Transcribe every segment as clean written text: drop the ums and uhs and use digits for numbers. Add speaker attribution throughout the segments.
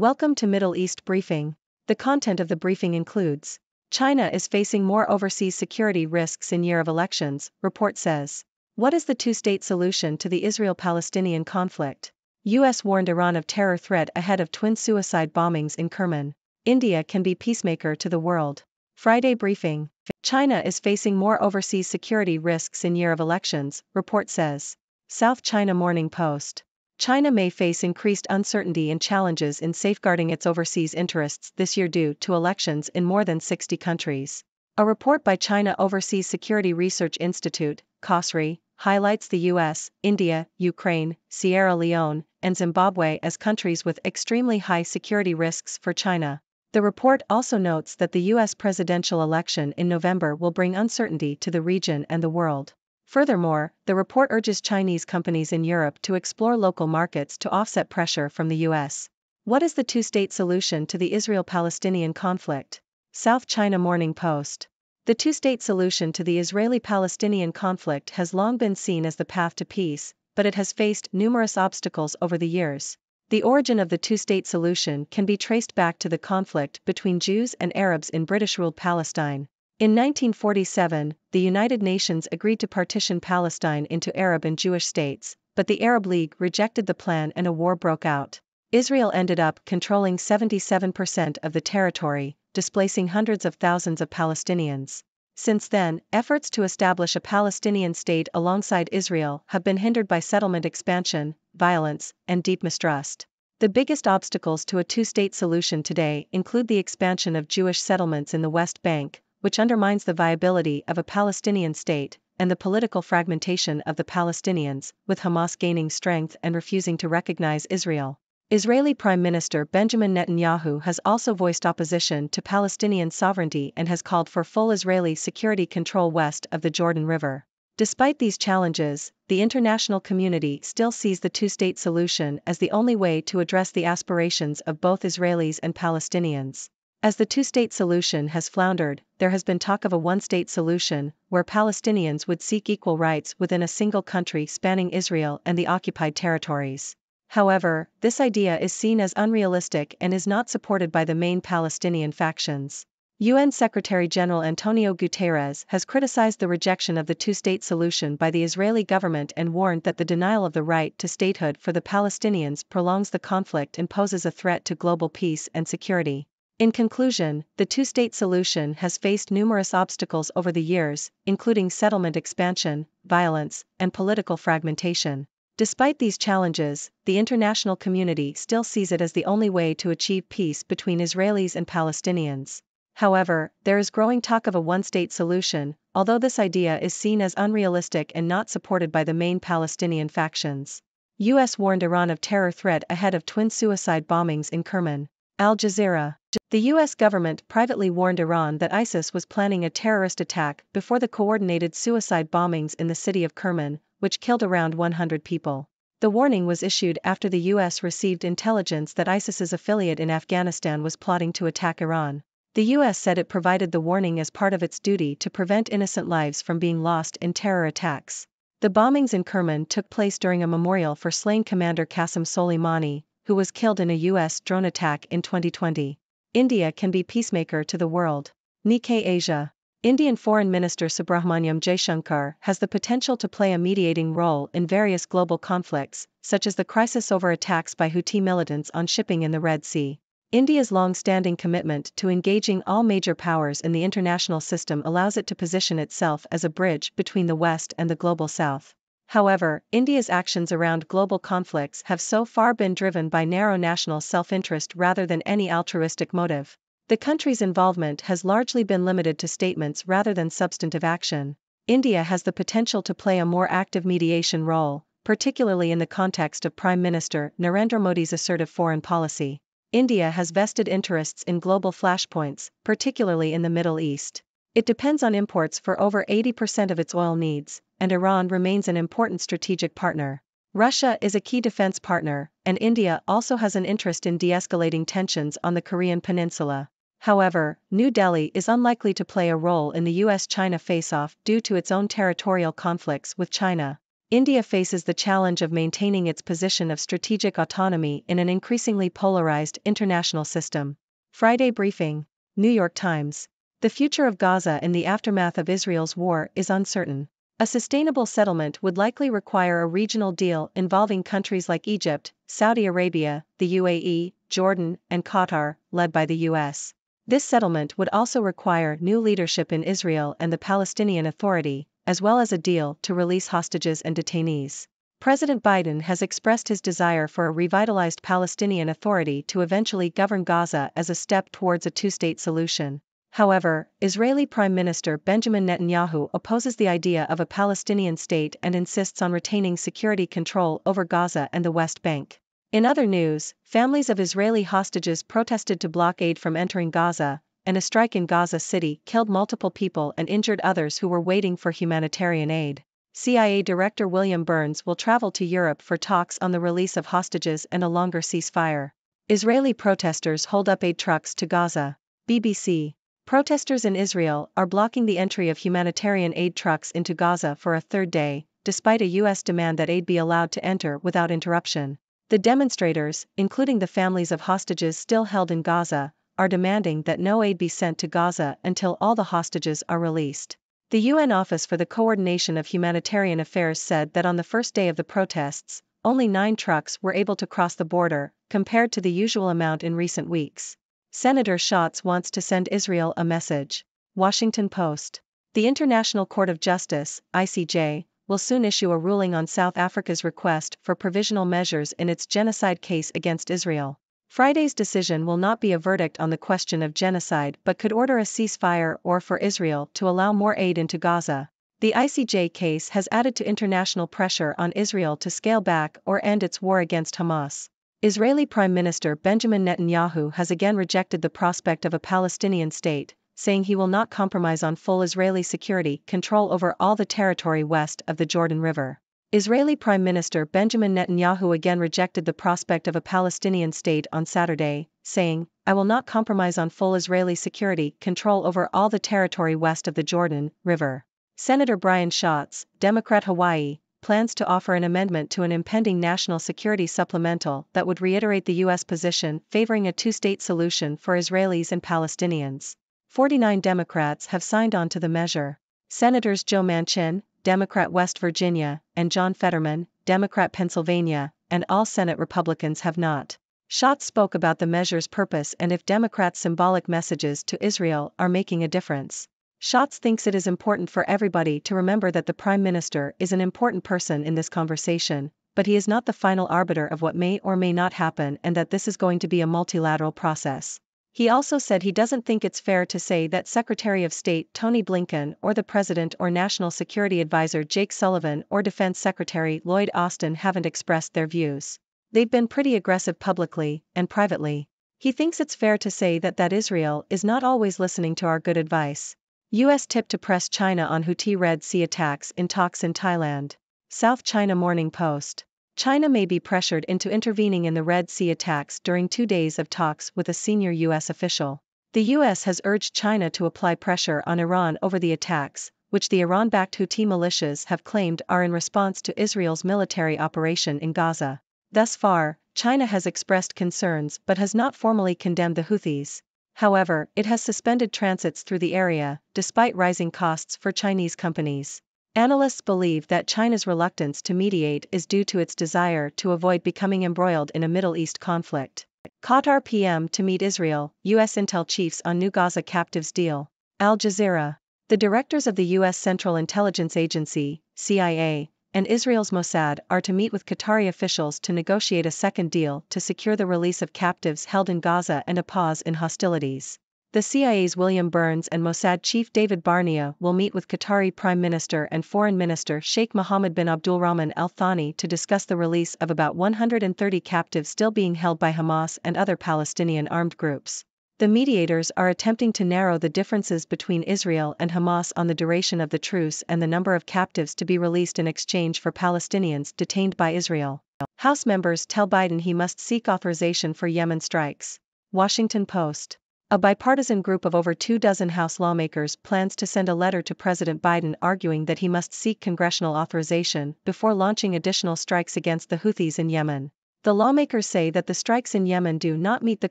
Speaker 1: Welcome to Middle East Briefing. The content of the briefing includes: China is facing more overseas security risks in year of elections, report says. What is the two-state solution to the Israel-Palestinian conflict? US warned Iran of terror threat ahead of twin suicide bombings in Kerman. India can be peacemaker to the world. Friday briefing. China is facing more overseas security risks in year of elections, report says. South China Morning Post. China may face increased uncertainty and challenges in safeguarding its overseas interests this year due to elections in more than 60 countries. A report by China Overseas Security Research Institute, COSRI, highlights the US, India, Ukraine, Sierra Leone, and Zimbabwe as countries with extremely high security risks for China. The report also notes that the US presidential election in November will bring uncertainty to the region and the world. Furthermore, the report urges Chinese companies in Europe to explore local markets to offset pressure from the US. What is the two-state solution to the Israel-Palestinian conflict? South China Morning Post. The two-state solution to the Israeli-Palestinian conflict has long been seen as the path to peace, but it has faced numerous obstacles over the years. The origin of the two-state solution can be traced back to the conflict between Jews and Arabs in British-ruled Palestine. In 1947, the United Nations agreed to partition Palestine into Arab and Jewish states, but the Arab League rejected the plan and a war broke out. Israel ended up controlling 77% of the territory, displacing hundreds of thousands of Palestinians. Since then, efforts to establish a Palestinian state alongside Israel have been hindered by settlement expansion, violence, and deep mistrust. The biggest obstacles to a two-state solution today include the expansion of Jewish settlements in the West Bank, which undermines the viability of a Palestinian state, and the political fragmentation of the Palestinians, with Hamas gaining strength and refusing to recognize Israel. Israeli Prime Minister Benjamin Netanyahu has also voiced opposition to Palestinian sovereignty and has called for full Israeli security control west of the Jordan River. Despite these challenges, the international community still sees the two-state solution as the only way to address the aspirations of both Israelis and Palestinians. As the two-state solution has floundered, there has been talk of a one-state solution, where Palestinians would seek equal rights within a single country spanning Israel and the occupied territories. However, this idea is seen as unrealistic and is not supported by the main Palestinian factions. UN Secretary-General Antonio Guterres has criticized the rejection of the two-state solution by the Israeli government and warned that the denial of the right to statehood for the Palestinians prolongs the conflict and poses a threat to global peace and security. In conclusion, the two-state solution has faced numerous obstacles over the years, including settlement expansion, violence, and political fragmentation. Despite these challenges, the international community still sees it as the only way to achieve peace between Israelis and Palestinians. However, there is growing talk of a one-state solution, although this idea is seen as unrealistic and not supported by the main Palestinian factions. US warned Iran of terror threat ahead of twin suicide bombings in Kerman. Al Jazeera. The US government privately warned Iran that ISIS was planning a terrorist attack before the coordinated suicide bombings in the city of Kerman, which killed around 100 people. The warning was issued after the US received intelligence that ISIS's affiliate in Afghanistan was plotting to attack Iran. The US said it provided the warning as part of its duty to prevent innocent lives from being lost in terror attacks. The bombings in Kerman took place during a memorial for slain Commander Qasem Soleimani, who was killed in a US drone attack in 2020. India can be peacemaker to the world. Nikkei Asia. Indian Foreign Minister Subrahmanyam Jaishankar has the potential to play a mediating role in various global conflicts, such as the crisis over attacks by Houthi militants on shipping in the Red Sea. India's long-standing commitment to engaging all major powers in the international system allows it to position itself as a bridge between the West and the global South. However, India's actions around global conflicts have so far been driven by narrow national self-interest rather than any altruistic motive. The country's involvement has largely been limited to statements rather than substantive action. India has the potential to play a more active mediation role, particularly in the context of Prime Minister Narendra Modi's assertive foreign policy. India has vested interests in global flashpoints, particularly in the Middle East. It depends on imports for over 80% of its oil needs, and Iran remains an important strategic partner. Russia is a key defense partner, and India also has an interest in de-escalating tensions on the Korean peninsula. However, New Delhi is unlikely to play a role in the US-China face-off due to its own territorial conflicts with China. India faces the challenge of maintaining its position of strategic autonomy in an increasingly polarized international system. Friday briefing. New York Times. The future of Gaza in the aftermath of Israel's war is uncertain. A sustainable settlement would likely require a regional deal involving countries like Egypt, Saudi Arabia, the UAE, Jordan, and Qatar, led by the US. This settlement would also require new leadership in Israel and the Palestinian Authority, as well as a deal to release hostages and detainees. President Biden has expressed his desire for a revitalized Palestinian Authority to eventually govern Gaza as a step towards a two-state solution. However, Israeli Prime Minister Benjamin Netanyahu opposes the idea of a Palestinian state and insists on retaining security control over Gaza and the West Bank. In other news, families of Israeli hostages protested to block aid from entering Gaza, and a strike in Gaza City killed multiple people and injured others who were waiting for humanitarian aid. CIA Director William Burns will travel to Europe for talks on the release of hostages and a longer ceasefire. Israeli protesters hold up aid trucks to Gaza. BBC. Protesters in Israel are blocking the entry of humanitarian aid trucks into Gaza for a third day, despite a U.S. demand that aid be allowed to enter without interruption. The demonstrators, including the families of hostages still held in Gaza, are demanding that no aid be sent to Gaza until all the hostages are released. The UN Office for the Coordination of Humanitarian Affairs said that on the first day of the protests, only 9 trucks were able to cross the border, compared to the usual amount in recent weeks. Senator Schatz wants to send Israel a message. Washington Post. The International Court of Justice, ICJ, will soon issue a ruling on South Africa's request for provisional measures in its genocide case against Israel. Friday's decision will not be a verdict on the question of genocide but could order a ceasefire or for Israel to allow more aid into Gaza. The ICJ case has added to international pressure on Israel to scale back or end its war against Hamas. Israeli Prime Minister Benjamin Netanyahu has again rejected the prospect of a Palestinian state, saying he will not compromise on full Israeli security control over all the territory west of the Jordan River. Israeli Prime Minister Benjamin Netanyahu again rejected the prospect of a Palestinian state on Saturday, saying, "I will not compromise on full Israeli security control over all the territory west of the Jordan River." Senator Brian Schatz, Democrat Hawaii, plans to offer an amendment to an impending national security supplemental that would reiterate the U.S. position favoring a two-state solution for Israelis and Palestinians. 49 Democrats have signed on to the measure. Senators Joe Manchin, Democrat West Virginia, and John Fetterman, Democrat Pennsylvania, and all Senate Republicans have not. Schatz spoke about the measure's purpose and if Democrats' symbolic messages to Israel are making a difference. Schatz thinks it is important for everybody to remember that the Prime Minister is an important person in this conversation, but he is not the final arbiter of what may or may not happen and that this is going to be a multilateral process. He also said he doesn't think it's fair to say that Secretary of State Tony Blinken or the President or National Security Advisor Jake Sullivan or Defense Secretary Lloyd Austin haven't expressed their views. They've been pretty aggressive publicly and privately. He thinks it's fair to say that Israel is not always listening to our good advice. U.S. tip to press China on Houthi Red Sea attacks in talks in Thailand. South China Morning Post. China may be pressured into intervening in the Red Sea attacks during 2 days of talks with a senior U.S. official. The U.S. has urged China to apply pressure on Iran over the attacks, which the Iran-backed Houthi militias have claimed are in response to Israel's military operation in Gaza. Thus far, China has expressed concerns but has not formally condemned the Houthis. However, it has suspended transits through the area, despite rising costs for Chinese companies. Analysts believe that China's reluctance to mediate is due to its desire to avoid becoming embroiled in a Middle East conflict. Qatar PM to meet Israel, U.S. intel chiefs on new Gaza captives deal. Al Jazeera. The directors of the U.S. Central Intelligence Agency, CIA, and Israel's Mossad are to meet with Qatari officials to negotiate a second deal to secure the release of captives held in Gaza and a pause in hostilities. The CIA's William Burns and Mossad chief David Barnea will meet with Qatari Prime Minister and Foreign Minister Sheikh Mohammed bin Abdulrahman Al Thani to discuss the release of about 130 captives still being held by Hamas and other Palestinian armed groups. The mediators are attempting to narrow the differences between Israel and Hamas on the duration of the truce and the number of captives to be released in exchange for Palestinians detained by Israel. House members tell Biden he must seek authorization for Yemen strikes. Washington Post. A bipartisan group of over 24 House lawmakers plans to send a letter to President Biden arguing that he must seek congressional authorization before launching additional strikes against the Houthis in Yemen. The lawmakers say that the strikes in Yemen do not meet the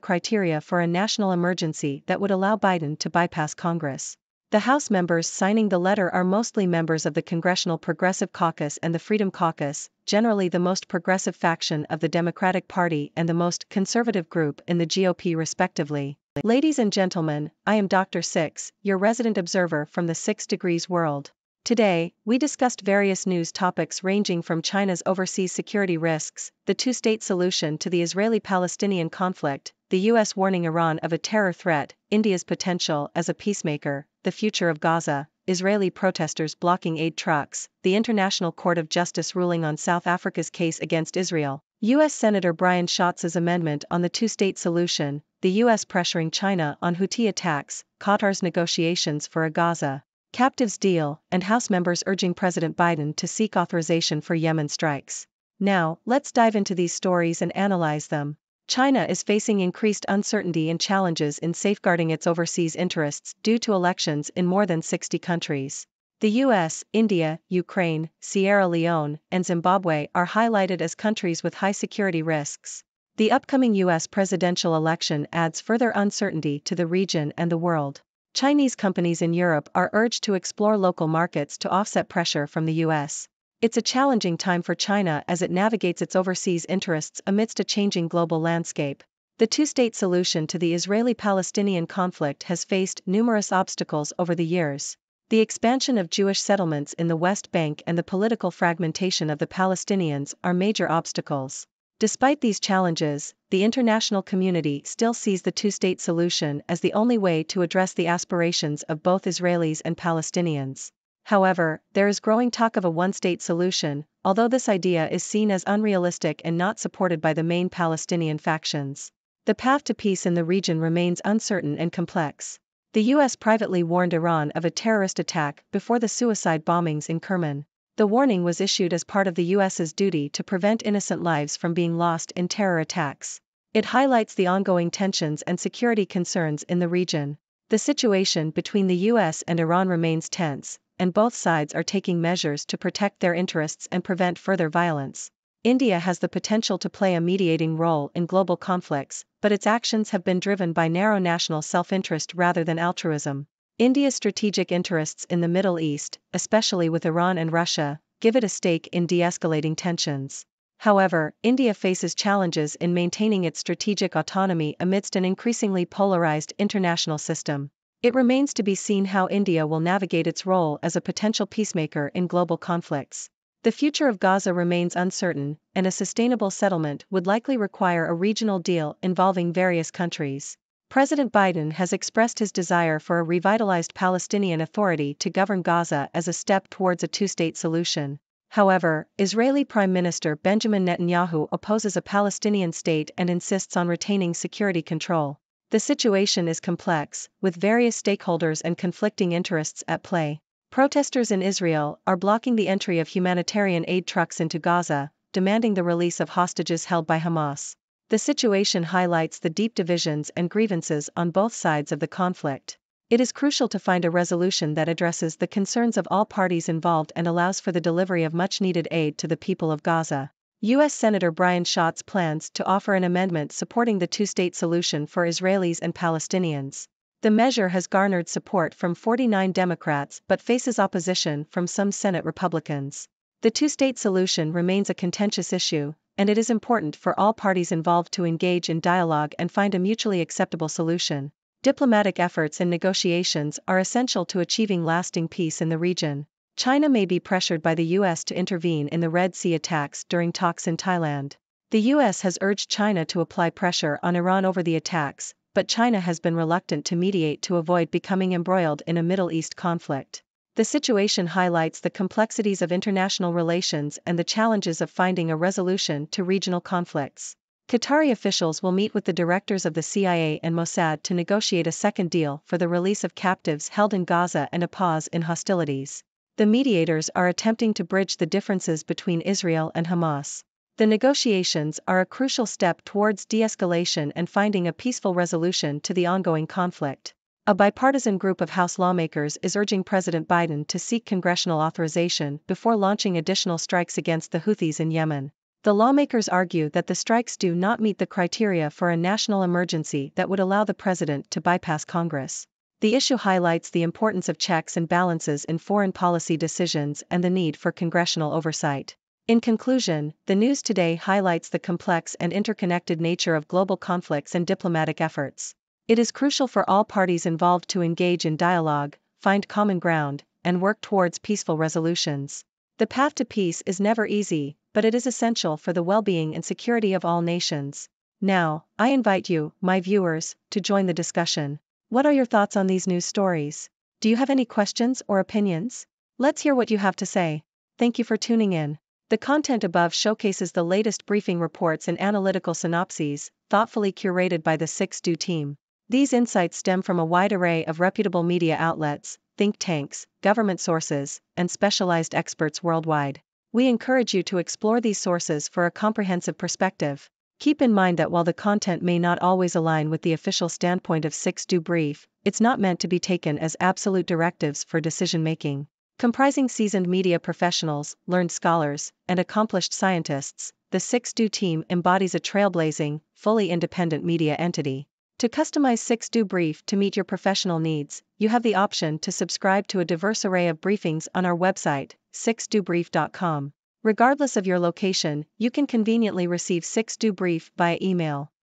Speaker 1: criteria for a national emergency that would allow Biden to bypass Congress. The House members signing the letter are mostly members of the Congressional Progressive Caucus and the Freedom Caucus, generally the most progressive faction of the Democratic Party and the most conservative group in the GOP respectively. Ladies and gentlemen, I am Dr. Six, your resident observer from the 6 Degrees world. Today, we discussed various news topics ranging from China's overseas security risks, the two-state solution to the Israeli-Palestinian conflict, the U.S. warning Iran of a terror threat, India's potential as a peacemaker, the future of Gaza, Israeli protesters blocking aid trucks, the International Court of Justice ruling on South Africa's case against Israel, U.S. Senator Brian Schatz's amendment on the two-state solution, the U.S. pressuring China on Houthi attacks, Qatar's negotiations for a Gaza captives deal, and House members urging President Biden to seek authorization for Yemen strikes. Now, let's dive into these stories and analyze them. China is facing increased uncertainty and challenges in safeguarding its overseas interests due to elections in more than 60 countries. The US, India, Ukraine, Sierra Leone, and Zimbabwe are highlighted as countries with high security risks. The upcoming US presidential election adds further uncertainty to the region and the world. Chinese companies in Europe are urged to explore local markets to offset pressure from the US. It's a challenging time for China as it navigates its overseas interests amidst a changing global landscape. The two-state solution to the Israeli-Palestinian conflict has faced numerous obstacles over the years. The expansion of Jewish settlements in the West Bank and the political fragmentation of the Palestinians are major obstacles. Despite these challenges, the international community still sees the two-state solution as the only way to address the aspirations of both Israelis and Palestinians. However, there is growing talk of a one-state solution, although this idea is seen as unrealistic and not supported by the main Palestinian factions. The path to peace in the region remains uncertain and complex. The US privately warned Iran of a terrorist attack before the suicide bombings in Kerman. The warning was issued as part of the US's duty to prevent innocent lives from being lost in terror attacks. It highlights the ongoing tensions and security concerns in the region. The situation between the US and Iran remains tense, and both sides are taking measures to protect their interests and prevent further violence. India has the potential to play a mediating role in global conflicts, but its actions have been driven by narrow national self-interest rather than altruism. India's strategic interests in the Middle East, especially with Iran and Russia, give it a stake in de-escalating tensions. However, India faces challenges in maintaining its strategic autonomy amidst an increasingly polarized international system. It remains to be seen how India will navigate its role as a potential peacemaker in global conflicts. The future of Gaza remains uncertain, and a sustainable settlement would likely require a regional deal involving various countries. President Biden has expressed his desire for a revitalized Palestinian Authority to govern Gaza as a step towards a two-state solution. However, Israeli Prime Minister Benjamin Netanyahu opposes a Palestinian state and insists on retaining security control. The situation is complex, with various stakeholders and conflicting interests at play. Protesters in Israel are blocking the entry of humanitarian aid trucks into Gaza, demanding the release of hostages held by Hamas. The situation highlights the deep divisions and grievances on both sides of the conflict. It is crucial to find a resolution that addresses the concerns of all parties involved and allows for the delivery of much-needed aid to the people of Gaza. U.S. Senator Brian Schatz plans to offer an amendment supporting the two-state solution for Israelis and Palestinians. The measure has garnered support from 49 Democrats but faces opposition from some Senate Republicans. The two-state solution remains a contentious issue, and it is important for all parties involved to engage in dialogue and find a mutually acceptable solution. Diplomatic efforts and negotiations are essential to achieving lasting peace in the region. China may be pressured by the US to intervene in the Red Sea attacks during talks in Thailand. The US has urged China to apply pressure on Iran over the attacks, but China has been reluctant to mediate to avoid becoming embroiled in a Middle East conflict. The situation highlights the complexities of international relations and the challenges of finding a resolution to regional conflicts. Qatari officials will meet with the directors of the CIA and Mossad to negotiate a second deal for the release of captives held in Gaza and a pause in hostilities. The mediators are attempting to bridge the differences between Israel and Hamas. The negotiations are a crucial step towards de-escalation and finding a peaceful resolution to the ongoing conflict. A bipartisan group of House lawmakers is urging President Biden to seek congressional authorization before launching additional strikes against the Houthis in Yemen. The lawmakers argue that the strikes do not meet the criteria for a national emergency that would allow the president to bypass Congress. The issue highlights the importance of checks and balances in foreign policy decisions and the need for congressional oversight. In conclusion, the news today highlights the complex and interconnected nature of global conflicts and diplomatic efforts. It is crucial for all parties involved to engage in dialogue, find common ground, and work towards peaceful resolutions. The path to peace is never easy, but it is essential for the well-being and security of all nations. Now, I invite you, my viewers, to join the discussion. What are your thoughts on these news stories? Do you have any questions or opinions? Let's hear what you have to say. Thank you for tuning in. The content above showcases the latest briefing reports and analytical synopses, thoughtfully curated by the 6Do team. These insights stem from a wide array of reputable media outlets, think tanks, government sources, and specialized experts worldwide. We encourage you to explore these sources for a comprehensive perspective. Keep in mind that while the content may not always align with the official standpoint of 6Do Brief, it's not meant to be taken as absolute directives for decision-making. Comprising seasoned media professionals, learned scholars, and accomplished scientists, the 6Do team embodies a trailblazing, fully independent media entity. To customize 6Do Brief to meet your professional needs, you have the option to subscribe to a diverse array of briefings on our website, 6dobrief.com. Regardless of your location, you can conveniently receive 6Do Brief via email.